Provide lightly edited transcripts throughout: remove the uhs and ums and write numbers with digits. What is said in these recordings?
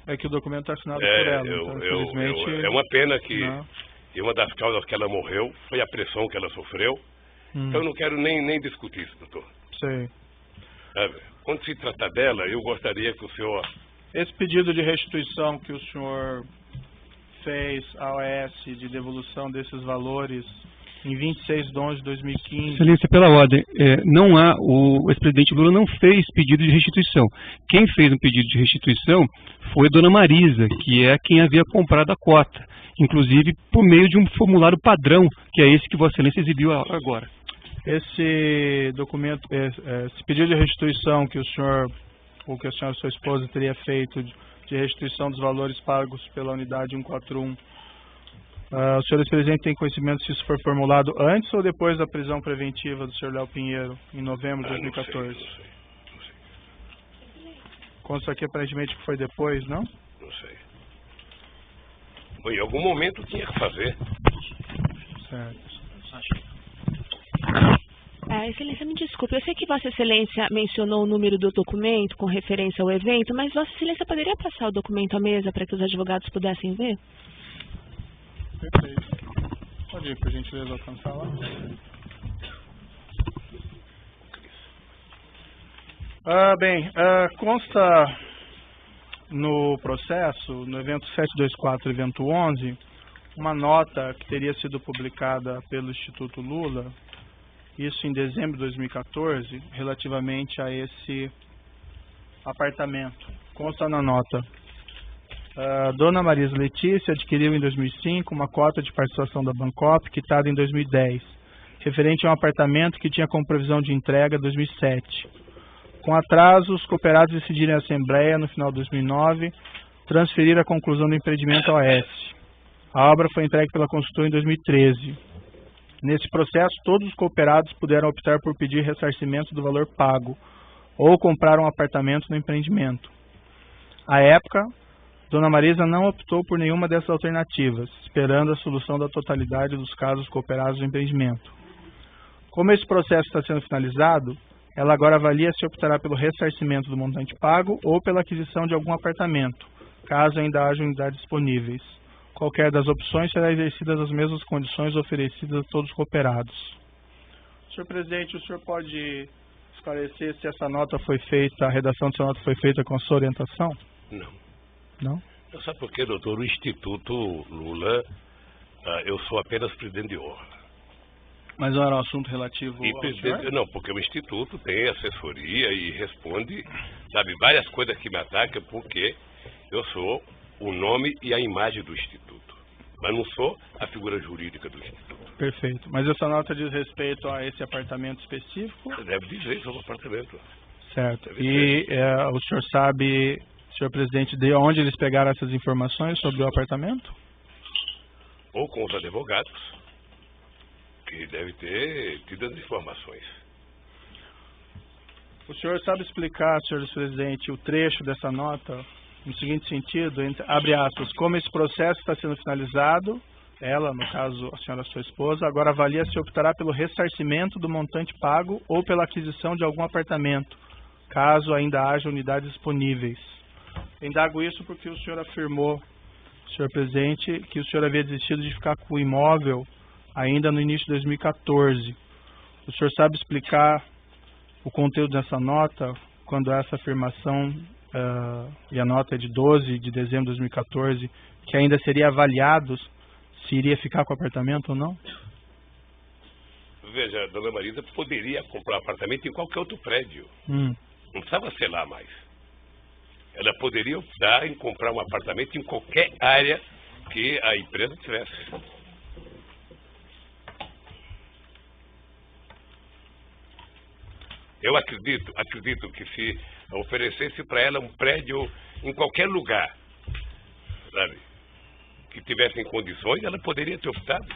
É que o documento está assinado por ela. Então, infelizmente, é uma pena que... Não. E uma das causas que ela morreu foi a pressão que ela sofreu. Então eu não quero nem discutir isso, doutor. Sei. Quando se trata dela, eu gostaria que o senhor... Esse pedido de restituição que o senhor fez à OAS de devolução desses valores em 26 de 11 de 2015... Excelência, pela ordem, o ex-presidente Lula não fez pedido de restituição. Quem fez um pedido de restituição foi a dona Marisa, que é quem havia comprado a cota, inclusive por meio de um formulário padrão, que é esse que Vossa Excelência exibiu agora. Esse documento, esse pedido de restituição que o senhor, ou que a senhora e sua esposa teria feito de restituição dos valores pagos pela unidade 141, o senhor ex-presidente tem conhecimento se isso foi formulado antes ou depois da prisão preventiva do senhor Léo Pinheiro, em novembro de 2014? Não sei. Consta aqui aparentemente que foi depois, não? Não sei. Bom, em algum momento tinha que fazer. Certo. Excelência, me desculpe, eu sei que Vossa Excelência mencionou o número do documento com referência ao evento, mas Vossa Excelência poderia passar o documento à mesa para que os advogados pudessem ver? Perfeito. Pode ir, por gentileza, alcançar lá. Consta no processo, no evento 724, evento 11, uma nota que teria sido publicada pelo Instituto Lula, isso em dezembro de 2014, relativamente a esse apartamento. Consta na nota. Dona Marisa Letícia adquiriu em 2005 uma cota de participação da Bancop, quitada em 2010, referente a um apartamento que tinha como previsão de entrega 2007. Com atraso, os cooperados decidiram em assembleia, no final de 2009, transferir a conclusão do empreendimento ao OAS. A obra foi entregue pela consultora em 2013. Nesse processo, todos os cooperados puderam optar por pedir ressarcimento do valor pago ou comprar um apartamento no empreendimento. À época, Dona Marisa não optou por nenhuma dessas alternativas, esperando a solução da totalidade dos casos cooperados do empreendimento. Como esse processo está sendo finalizado, ela agora avalia se optará pelo ressarcimento do montante pago ou pela aquisição de algum apartamento, caso ainda haja unidades disponíveis. Qualquer das opções será exercida nas mesmas condições oferecidas a todos os cooperados. Senhor presidente, o senhor pode esclarecer se essa nota foi feita, a redação dessa nota foi feita com a sua orientação? Não. Não? Sabe por quê, doutor? O Instituto Lula, eu sou apenas presidente de honra. Mas não era um assunto relativo ao senhor? Não, porque o Instituto tem assessoria e responde, sabe, várias coisas que me atacam, porque eu sou o nome e a imagem do Instituto, mas não sou a figura jurídica do Instituto. Perfeito. Mas essa nota diz respeito a esse apartamento específico? Deve dizer sobre o apartamento. Certo. E o senhor sabe, senhor presidente, de onde eles pegaram essas informações sobre o apartamento? Ou com os advogados, que devem ter tido as informações. O senhor sabe explicar, senhor presidente, o trecho dessa nota no seguinte sentido, abre aspas, como esse processo está sendo finalizado, ela, no caso, a senhora sua esposa, agora avalia se optará pelo ressarcimento do montante pago ou pela aquisição de algum apartamento, caso ainda haja unidades disponíveis. Indago isso porque o senhor afirmou, senhor presidente, que o senhor havia desistido de ficar com o imóvel ainda no início de 2014. O senhor sabe explicar o conteúdo dessa nota, quando essa afirmação, e a nota é de 12 de dezembro de 2014, que ainda seria avaliado se iria ficar com o apartamento ou não? Veja, a dona Marisa poderia comprar um apartamento em qualquer outro prédio. Não precisava ser lá mais. Ela poderia optar em comprar um apartamento em qualquer área que a empresa tivesse. Eu acredito que se oferecesse para ela um prédio em qualquer lugar, sabe, que tivesse em condições, ela poderia ter optado.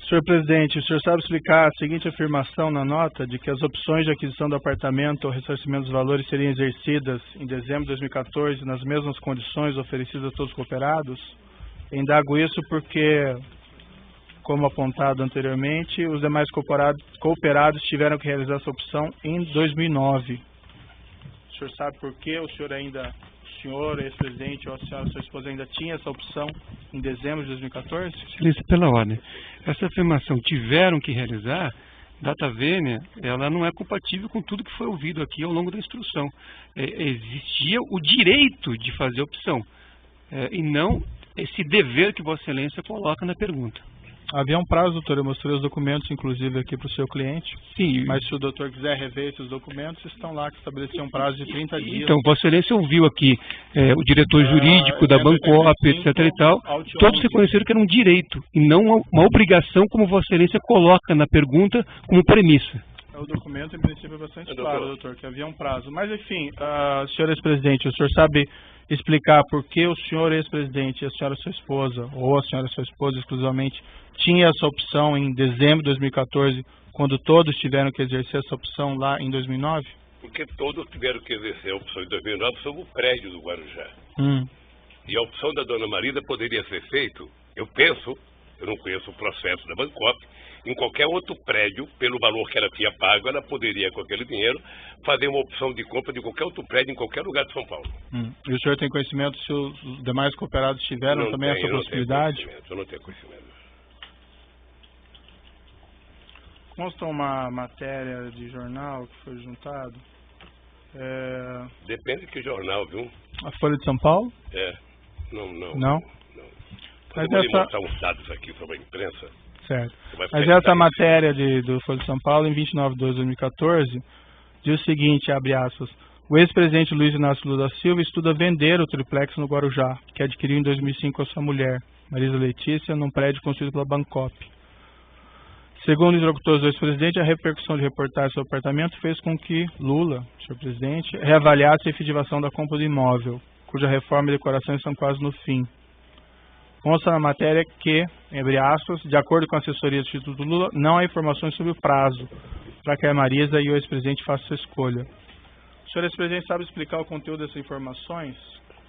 Senhor presidente, o senhor sabe explicar a seguinte afirmação na nota de que as opções de aquisição do apartamento ou ressarcimento dos valores seriam exercidas em dezembro de 2014 nas mesmas condições oferecidas a todos os cooperados? Indago isso porque, como apontado anteriormente, os demais cooperados tiveram que realizar essa opção em 2009. O O senhor sabe por que o senhor, ex-presidente, ou a senhora, sua esposa, ainda tinha essa opção em dezembro de 2014? Excelência, pela ordem. Essa afirmação, tiveram que realizar, data vênia, ela não é compatível com tudo que foi ouvido aqui ao longo da instrução. Existia o direito de fazer opção, e não esse dever que Vossa Excelência coloca na pergunta. Havia um prazo, doutor, eu mostrei os documentos, inclusive, aqui para o seu cliente. Sim. Mas se o doutor quiser rever esses documentos, estão lá, que estabeleciam um prazo de 30 dias. Então, Vossa Excelência ouviu aqui o diretor jurídico da Bancop, etc. e tal, todos reconheceram que era um direito e não uma obrigação, como Vossa Excelência coloca na pergunta como premissa. O documento, em princípio, é bastante claro, doutor, que havia um prazo. Mas, enfim, senhor ex-presidente, o senhor sabe explicar por que o senhor ex-presidente e a senhora sua esposa, ou a senhora sua esposa exclusivamente, tinha essa opção em dezembro de 2014, quando todos tiveram que exercer essa opção lá em 2009? Porque todos tiveram que exercer a opção em 2009 sobre o prédio do Guarujá. E a opção da dona Marisa poderia ser feita, eu não conheço o processo da Bancop, em qualquer outro prédio, pelo valor que ela tinha pago, ela poderia, com aquele dinheiro, fazer uma opção de compra de qualquer outro prédio em qualquer lugar de São Paulo. E o senhor tem conhecimento se os demais cooperados tiveram também essa possibilidade? Eu não tenho conhecimento. Consta uma matéria de jornal que foi juntado. Depende de que jornal, viu? A Folha de São Paulo? Não? Mas eu vou mostrar uns dados aqui sobre a imprensa. Certo. Mas essa matéria do Folha de São Paulo, em 29 de 2014, diz o seguinte, abre aspas, o ex-presidente Luiz Inácio Lula da Silva estuda vender o triplex no Guarujá, que adquiriu em 2005 com a sua mulher, Marisa Letícia, num prédio construído pela Bancop. Segundo os interlocutores do ex-presidente, a repercussão de reportar seu apartamento fez com que Lula, senhor presidente, reavaliasse a efetivação da compra do imóvel, cuja reforma e decoração estão quase no fim. Consta na matéria que, entre aspas, de acordo com a assessoria do Instituto Lula, não há informações sobre o prazo para que a Marisa e o ex-presidente façam sua escolha. O senhor ex-presidente sabe explicar o conteúdo dessas informações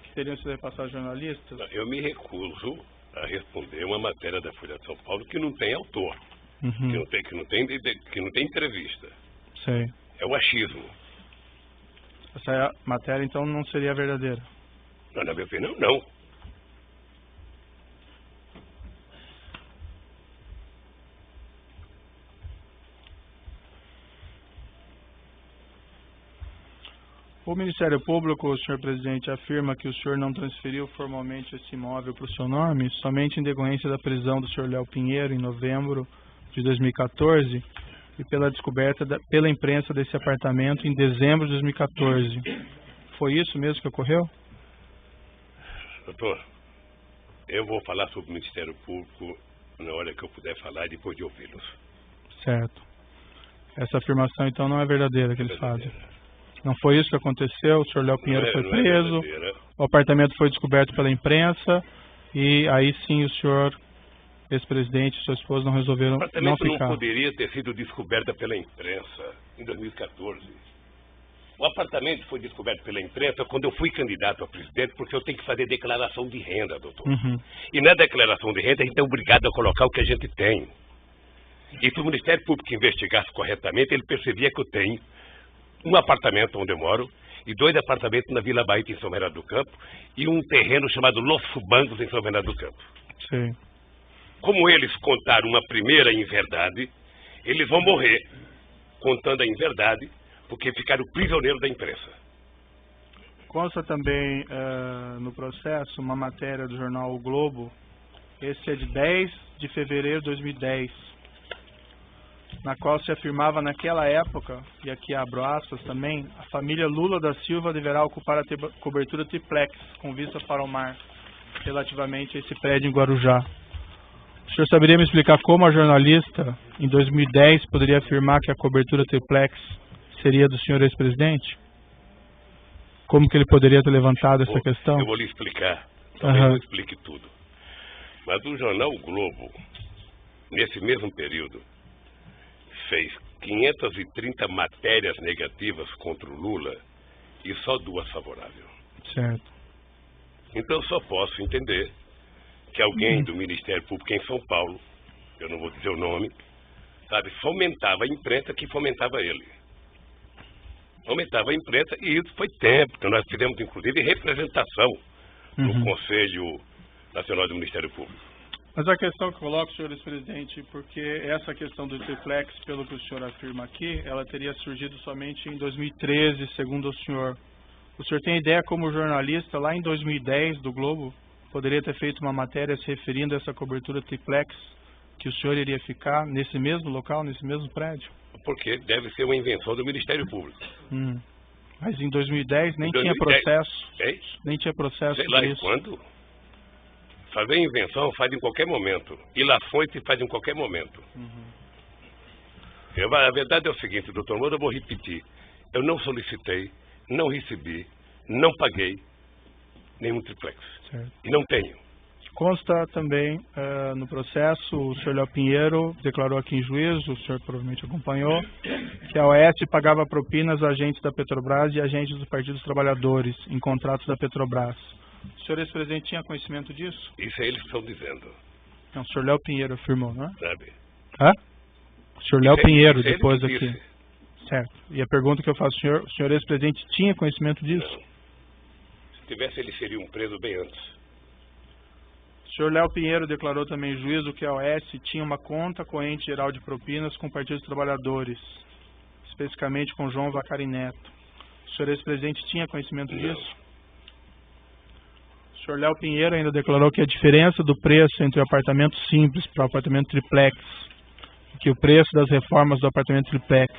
que teriam sido repassadas aos jornalistas? Eu me recuso a responder uma matéria da Folha de São Paulo que não tem autor. Que não tem entrevista. Sei. É o achismo. Essa matéria, então, não seria verdadeira? Não, na minha opinião, não. O Ministério Público, o senhor presidente, afirma que o senhor não transferiu formalmente esse imóvel para o seu nome, somente em decorrência da prisão do senhor Léo Pinheiro, em novembro de 2014, e pela descoberta pela imprensa desse apartamento em dezembro de 2014. Foi isso mesmo que ocorreu? Doutor, eu vou falar sobre o Ministério Público na hora que eu puder falar e depois de ouvi-los. Certo. Essa afirmação, então, não é verdadeira que eles fazem? Não foi isso que aconteceu? O senhor Léo Pinheiro foi preso, o apartamento foi descoberto pela imprensa, e aí sim o senhor, ex-presidente e sua esposa não resolveram não ficar. O apartamento não poderia ter sido descoberto pela imprensa em 2014. O apartamento foi descoberto pela imprensa quando eu fui candidato a presidente, porque eu tenho que fazer declaração de renda, doutor. E na declaração de renda a gente é obrigado a colocar o que a gente tem. E se o Ministério Público investigasse corretamente, ele percebia que eu tenho um apartamento onde eu moro e 2 apartamentos na Vila Baita, em São Bernardo do Campo, e um terreno chamado Los Fubangos, em São Bernardo do Campo. Sim. Como eles contaram uma primeira inverdade, eles vão morrer contando a inverdade, porque ficaram prisioneiros da imprensa. Consta também no processo uma matéria do jornal O Globo, esse é de 10 de fevereiro de 2010, na qual se afirmava naquela época, e aqui abro aspas também, a família Lula da Silva deverá ocupar a cobertura triplex, com vista para o mar, relativamente a esse prédio em Guarujá. O senhor saberia me explicar como a jornalista, em 2010, poderia afirmar que a cobertura triplex seria do senhor ex-presidente? Como que ele poderia ter levantado essa questão? Eu vou lhe explicar, talvez não explique tudo. Mas o jornal O Globo, nesse mesmo período, fez 530 matérias negativas contra o Lula e só 2 favoráveis. Certo. Então eu só posso entender que alguém do Ministério Público em São Paulo, eu não vou dizer o nome, sabe, fomentava a imprensa que fomentava ele. aumentava a imprensa, e isso foi tempo, que nós fizemos, inclusive, representação no Conselho Nacional do Ministério Público. Mas a questão que coloco, senhor ex-presidente, porque essa questão do triplex, pelo que o senhor afirma aqui, ela teria surgido somente em 2013, segundo o senhor. O senhor tem ideia como jornalista, lá em 2010, do Globo, poderia ter feito uma matéria se referindo a essa cobertura triplex, que o senhor iria ficar nesse mesmo local, nesse mesmo prédio? Porque deve ser uma invenção do Ministério Público. Mas em 2010 nem tinha processo. Nem tinha processo. Sei lá, e quando? Fazer invenção faz em qualquer momento. E lá foi se faz em qualquer momento. A verdade é o seguinte, doutor Moura, eu vou repetir. Eu não solicitei, não recebi, não paguei nenhum triplex. Certo. E não tenho. Consta também no processo, o senhor Léo Pinheiro declarou aqui em juízo, o senhor provavelmente acompanhou, que a OAS pagava propinas a agentes da Petrobras e agentes dos partidos trabalhadores em contratos da Petrobras. O senhor ex-presidente tinha conhecimento disso? Isso é eles que estão dizendo. Não, o senhor Léo Pinheiro afirmou, não é? Sabe? Hã? O senhor Léo Pinheiro, isso depois ele aqui. disse. Certo. E a pergunta que eu faço ao senhor, o senhor ex-presidente tinha conhecimento disso? Não. Se tivesse, eles seriam presos bem antes. O senhor Léo Pinheiro declarou também em juízo que a OAS tinha uma conta corrente geral de propinas com o Partido dos Trabalhadores, especificamente com João Vacari Neto. O senhor ex-presidente tinha conhecimento disso? O senhor Léo Pinheiro ainda declarou que a diferença do preço entre o apartamento simples para o apartamento triplex, que o preço das reformas do apartamento triplex,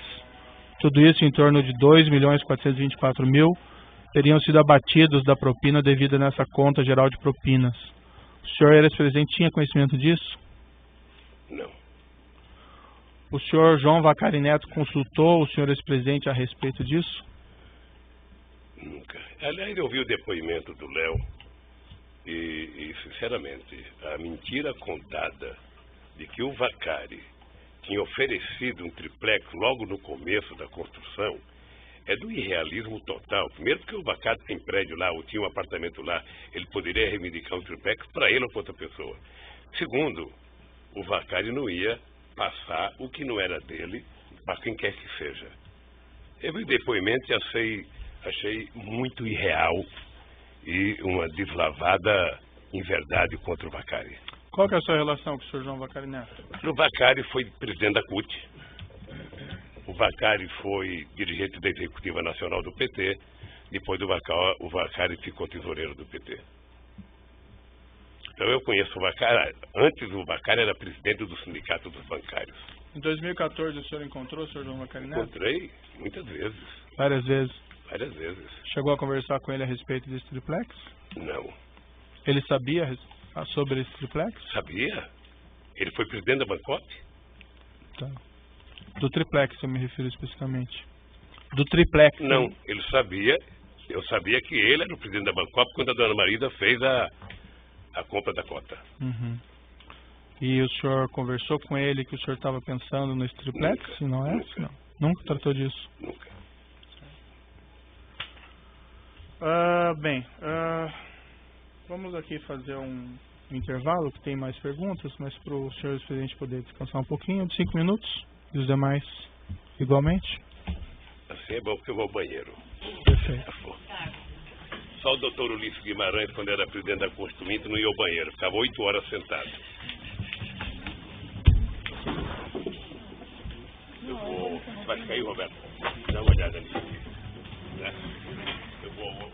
tudo isso em torno de 2.424.000, teriam sido abatidos da propina devida nessa conta geral de propinas. O senhor ex-presidente tinha conhecimento disso? Não. O senhor João Vacari Neto consultou o senhor ex-presidente a respeito disso? Nunca. Aliás, eu vi o depoimento do Léo e, sinceramente, a mentira contada de que o Vacari tinha oferecido um triplex logo no começo da construção é do irrealismo total. Primeiro porque o Vacari tem prédio lá, ou tinha um apartamento lá, ele poderia reivindicar um triplex para ele ou para outra pessoa. Segundo, o Vacari não ia passar o que não era dele para quem quer que seja. Eu vi o depoimento e achei muito irreal e uma deslavada inverdade contra o Vacari. Qual que é a sua relação com o senhor João Vacari Neto? O Vacari foi presidente da CUT. O Vacari foi dirigente da Executiva Nacional do PT. Depois do Vacari, o Vacari ficou tesoureiro do PT. Então eu conheço o Vacari. Antes o Vacari era presidente do Sindicato dos Bancários. Em 2014 o senhor encontrou o senhor João Vacari Neto? Encontrei muitas vezes. Várias vezes. Várias vezes. Chegou a conversar com ele a respeito desse triplex? Não. Ele sabia sobre esse triplex? Sabia. Ele foi presidente da Bancop. Tá. Do triplex eu me refiro especificamente. Do triplex? Não, ele sabia. Eu sabia que ele era o presidente da Bancop quando a dona Marida fez a compra da cota. E o senhor conversou com ele que o senhor estava pensando nesse triplex? Nunca, Se não é? nunca. Não. Nunca tratou disso? Nunca. Vamos aqui fazer um intervalo, que tem mais perguntas, mas para o senhor ex-presidente poder descansar um pouquinho, de 5 minutos, e os demais igualmente. Assim é bom porque eu vou ao banheiro. Perfeito. Só o doutor Ulisses Guimarães, quando era presidente da Constituinte, não ia ao banheiro, ficava 8 horas sentado. Você vai ficar aí, Roberto? Dá uma olhada nisso aqui. Né? Eu vou